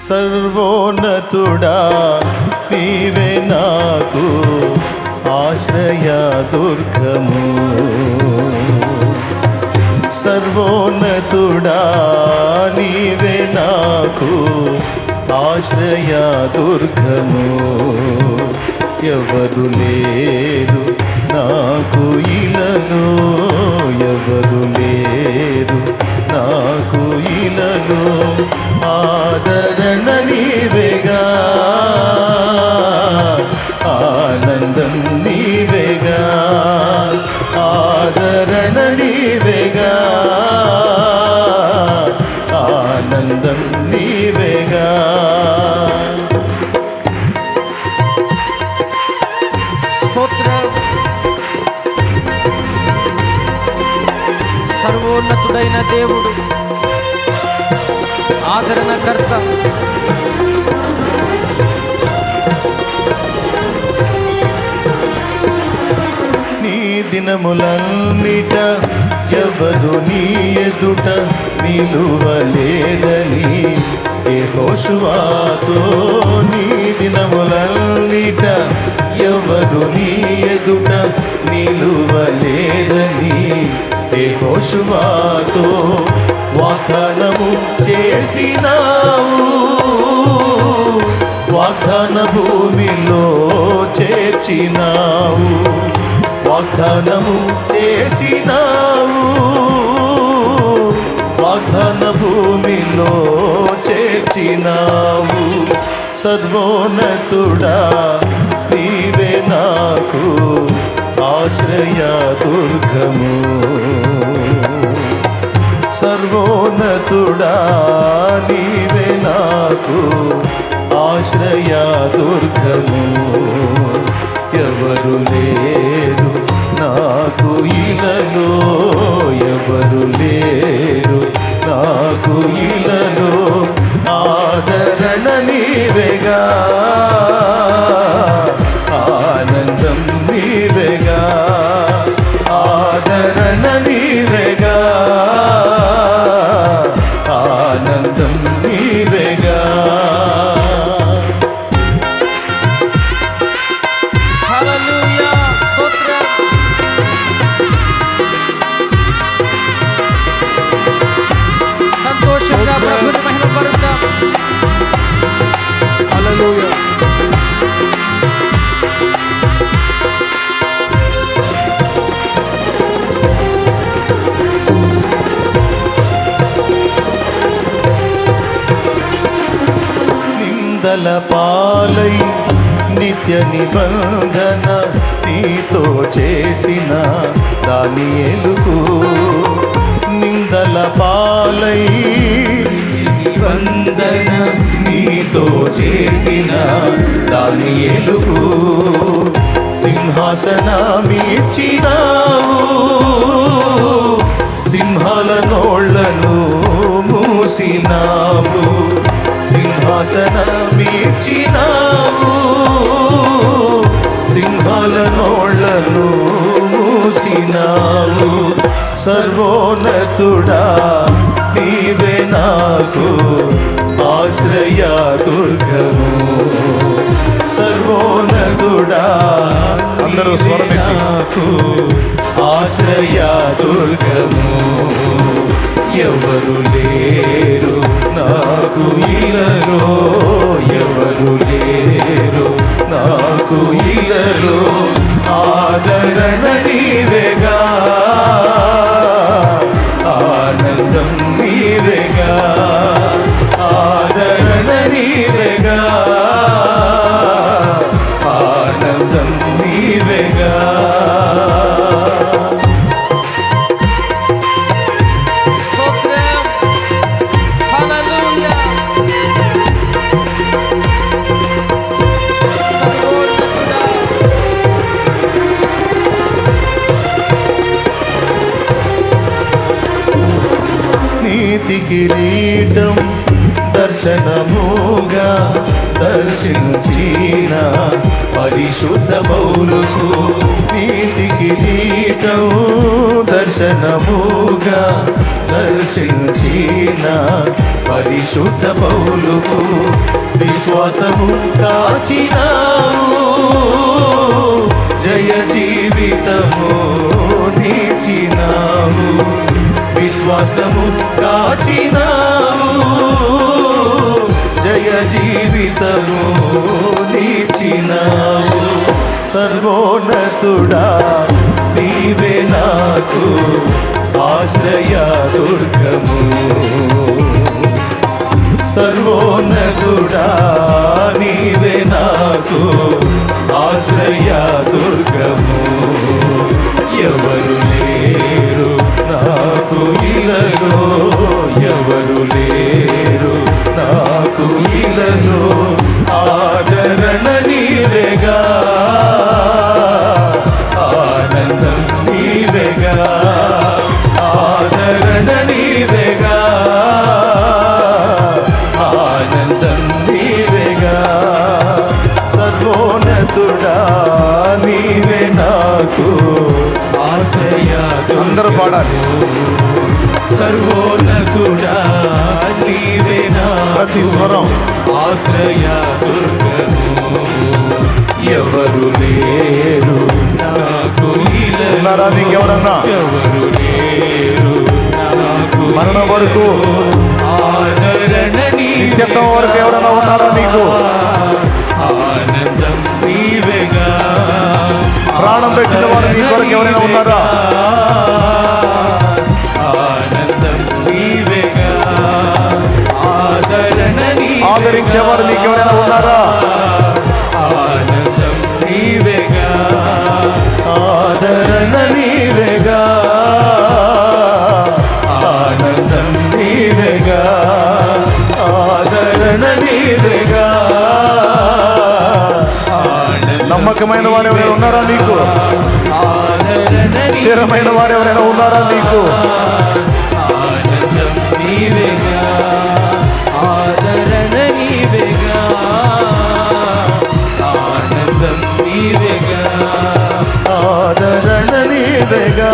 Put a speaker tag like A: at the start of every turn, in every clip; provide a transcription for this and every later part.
A: సర్వోన్నతుడా నీవే నాకు ఆశ్రయ దుర్గము. సర్వోన్నతుడా నీవే నాకు ఆశ్రయ దుర్గము. ఎవరు లేరు నాకు ఇలలో, ఎవరు లేరు నాకు ఇలలో. ఆదరణ నీవేగా, ఆనందం నీవేగా, ఆదరణ నీవేగా, ఆనందం నీవేగా.
B: సర్వోన్నతుడైన దేవుడు, ఆదరణకర్త,
A: నీ దినములన్నిట ఎవరు నీ ఎదుట నిలువలేదని యెహోషువతో. నీ దినములన్నిట ఎవరు నీ ఎదుట నిలువలేదని యెహోషువతో వాగ్దానము చేసినావు. వాగ్దాన భూమిలో చేర్చినావు, వాగ్దానము చేసినావు, వాగ్దాన భూమిలో చేర్చినావు. సర్వోన్నతుడా నీవే నాకు ఆశ్రయ దుర్గము. సర్వోన్నతుడా నీవే నాకు ఆశ్రయ దుర్గము. ఎవరు లేరు నాకు ఇలలో, ఎవరు లేరు నాకు ఇలలో. ఆదరణ నీవేగా, ఆనందం నీవేగా, ఆదరణ నీవేగా, ఆనందం నీవేగా.
B: హల్లెలూయా, స్తోత్రం. సంతోషంగా ప్రభువుని మహిమపరుద్దాం.
C: హల్లెలూయా.
A: నిందల పాలై నిత్య నిబంధన నీతో చేసిన దానియేలుకు. నిందల పాలై నిబంధన నీతో చేసిన దానియేలుకు. సింహాసనమిచ్చినావు, సింహాల నోళ్లను మూసినావు. సింహాసనమిచ్చినావు, సింహాల నోళ్లను మూసినావు. సర్వోన్నతుడా నీవే నాకు ఆశ్రయ దుర్గము. సర్వోన్నతుడా అందరూ స్వరమెత్తి నాకు ఆశ్రయ దుర్గము. ఎవరు లేరు నాకు ఇలలో, ఎవరు లేరు నాకు ఇలలో. ఆదరణ నీవేగా, ఆనందం నీవేగా, ఆదరణ నీవేగా, ఆనందం నీవేగా.
B: స్తోత్రం. హల్లెలూయా. సర్వోన్నతుడా,
A: నీతి కిరీటం దర్శనముగా దర్శించిన పరిశుద్ధ పౌలుకు. నీతి కిరీటం దర్శనముగా దర్శించిన పరిశుద్ధ పౌలుకు. విశ్వాసము కాచినావు, జయ జీవితము నీచినావు. విశ్వాసము కాచినావు, జయ జీవితము నీచినావు. సర్వోన్నతుడా నీవే నాకు ఆశ్రయ దుర్గము. సర్వోన్నతుడా నీవే నాకు ఆశ్రయ దుర్గము. ఎవరు లేరు నాకు ఇలలో, ఎవరు లేరు నాకు ఇలలో. ఆదరణ నీవేగా, ఆనందం నీవేగా, ఆదరణ నీవేగా, ఆనందం నీవేగా. సర్వోన్నతుడా నీవే నాకు ఆశ్రయ. అందరూ పాడాలి. సర్వోన్నతుడా నీవే నాకు ప్రతి స్వరం ఆశ్రయ దుర్గము. ఎవరు లేరు నాకు ఇలలో, నీకెవరన్నా ఎవరు లేరు నాకు మరణం వరకు ఆదరణ నిత్యత్వం వరకు ఎవరైనా ఉన్నారా నీకు? ఆనందం నీవేగా. ప్రాణం పెట్టిన వారు నీ కొరకు ఎవరైనా ఉన్నారా? ఆనందం నీవేగా, ఆదరణ ఆదరించేవారు నీకు ఎవరైనా ఉన్నారా? ఆనందం నీవేగా, ఆదరణ నీవేగా, ఆనందం నీవేగా, ఆదరణ నీవేగా. నమ్మకమైన వారు ఎవరైనా ఉన్నారా నీకు? స్థిరమైన వారు ఎవరైనా ఉన్నారా నీకు? ఆనందం నీవేగా, ఆదరణ నీవేగా, ఆనందం నీవేగా, ఆదరణ నీవేగా,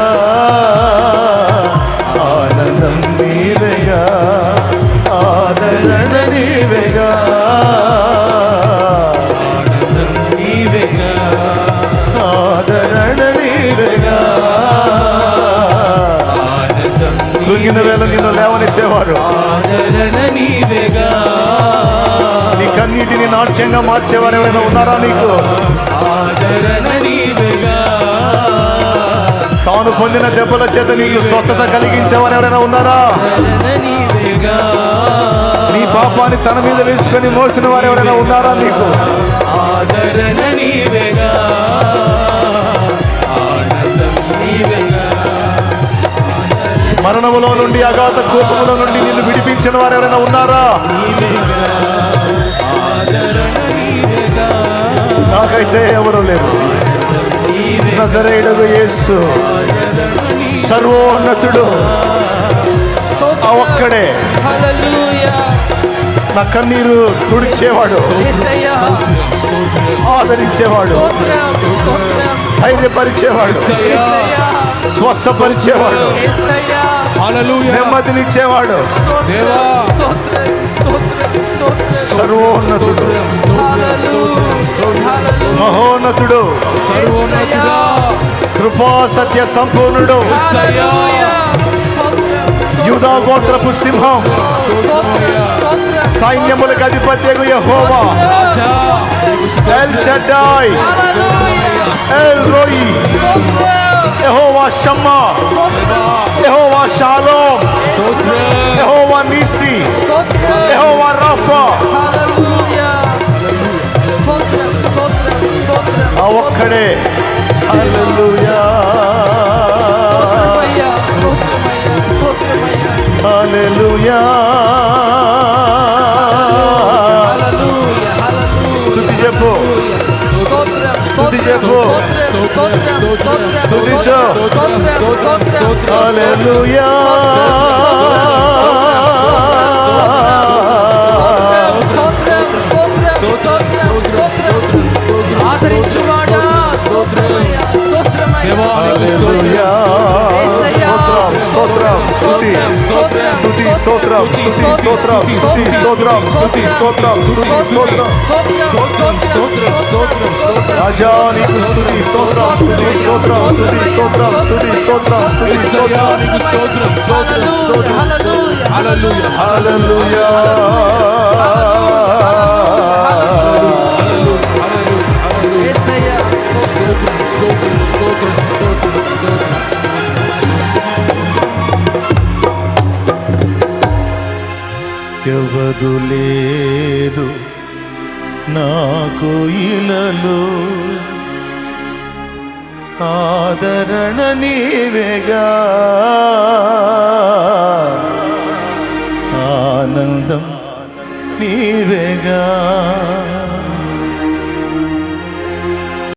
A: ఆనందం నీవేగా, ఆదరణ నీవేగా, ఆనందం నీవేగా, ఆదరణ నీవేగా. కృంగిన వేళ నిన్ను లేవనెత్తేవారు, ఆదరణ నీవేగా. నీ కన్నీటిని నాట్యంగా మార్చేవారు ఎవరైనా ఉన్నారా నీకు? ఆదరణ నీవేగా. తాను పొందిన దెబ్బల చేత నీకు స్వస్థత కలిగించేవారు ఎవరైనా ఉన్నారా? నీ పాపాన్ని తన మీద వేసుకొని మోసిన వారు ఎవరైనా ఉన్నారా నీకు? ఆదరణ నీవేగా, ఆనందం నీవేగా. మరణములో నుండి అగాధ కోపములో నుండి నిన్ను విడిపించిన వారు ఎవరైనా ఉన్నారా? నాకైతే ఎవరు లేరు. నజరేయుడగు యేసు సర్వోన్నతుడు, ఆ ఒక్కడే నా కన్నీరు తుడిచేవాడు, ఆదరించేవాడు, ధైర్యపరిచేవాడు, స్వస్థపరిచేవాడు, నెమ్మదినిచ్చేవాడు. సర్వోన్నతుడు, మహోన్నతుడు, కృపా సత్య సంపూర్ణుడు, యూదా గోత్రపు సింహం, సైన్యములకు అధిపత్యగు యెహోవా, ఎల్ షడ్డాయ్, ఎల్ రోయి, యెహోవా షమ్మా, యెహోవా షాలోమ్, యెహోవా నీసి, యెహోవా రాఫా. ఆ ఒక్కడే. హల్లెలూయా, హల్లెలూయా. స్తుతి చెప్పు, స్తుతి చెప్పు, స్తుతించు. హల్లెలూయా,
B: ఆదరించువాడా
A: హల్లెలూయా. స్తోత్రం, స్తుతి, స్తుతి, స్తోత్రం, స్తుతి, స్తోత్రం స్తుతి స్తోత్రం స్తుతి స్తోత్రం స్తుతి స్తోత్రం రాజా నీకు స్తుతి స్తోత్రం స్తుతి స్తోత్రం స్తుతి స్తోత్రం స్తుతి స్తోత్రం స్తుతి స్తోత్రం
B: హల్లెలూయా
A: హల్లెలూయా
B: యేసయ్యా
A: ఎవరు లేరు నాకు ఇలలో ఆదరణ నీవేగా